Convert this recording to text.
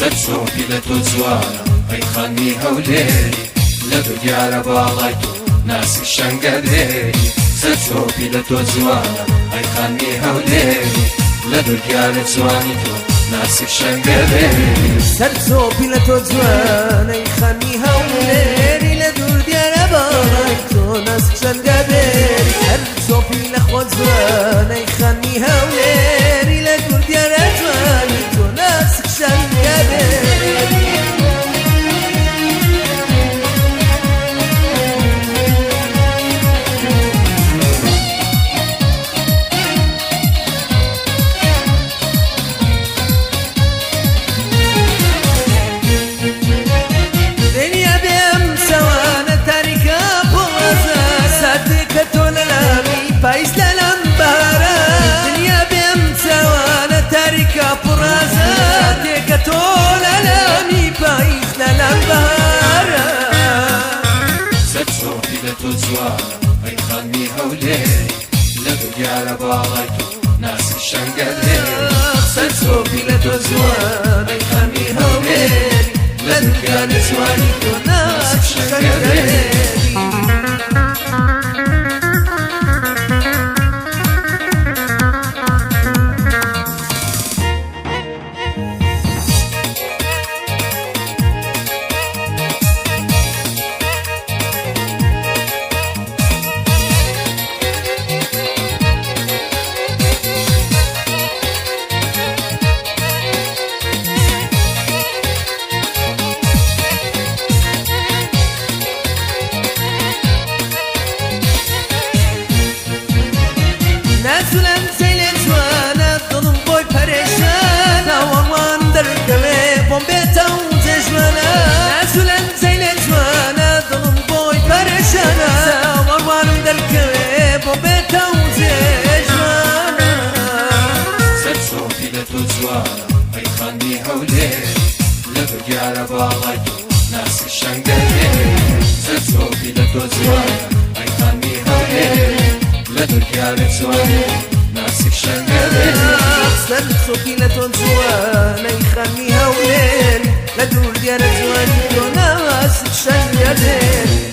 سەرچۆپی لە تۆ جوانە ئەی خەمی هەولێری لە دنیاە باڵای تۆ ناسی شەنگەدێری سەرچۆپی لە تۆ جوانە ئەی خەمی هەولێری لە دنیاە جوانی تۆ ناسی شەنگەدێری سەرچۆپی لە تۆ جوانە ئەی خەمی هەولێری لە دنیاە باڵای تۆ ناسی شەنگەدێری سەرچۆپی لە خۆ جوانە ئەی خەمی هەولێری لە دنیاە جوانی تۆ ناسی شەنگەدێری پاییز لەلام بارە دنیا بێم چاوانە تاریکە پڕازە تێکە تۆ لەلامی پاییز لەلام بارە سەرچۆپی لە تۆ جوانە ئەی خەمی هەولێری لە دنیاە باڵای تۆ ناسی شەنگەدێری سەرچۆپی لە تۆ جوانە ئەی خەمی هەولێری لە دنیاە جوانی تۆ ناسی شەنگەدێری نازولم سیل جوانە دڵم بۆی پەرێشان ئەوەمان دەرکەوێ بۆم بێتەو جێژوانە نازولم سیل جوانە دڵم بۆی پەرێشانە ئەوەمانم دەرکەوێ بۆم بێتەو جێژوانە سەرچۆپی لە تۆ جوانە ئەی خەمی هەولێری لە دنیاە باڵای تۆ ناسی شەنگەدێری سەرچۆپی لە تۆ جوانە ئەی خەمی هەولێری لە دنیاە جوانی ناسی شەنگەدێری سەرچۆپی لە تۆ جوانە ئەی خەمی هەولێری لە دنیاە جوانی تۆ ناسی شەنگەدێری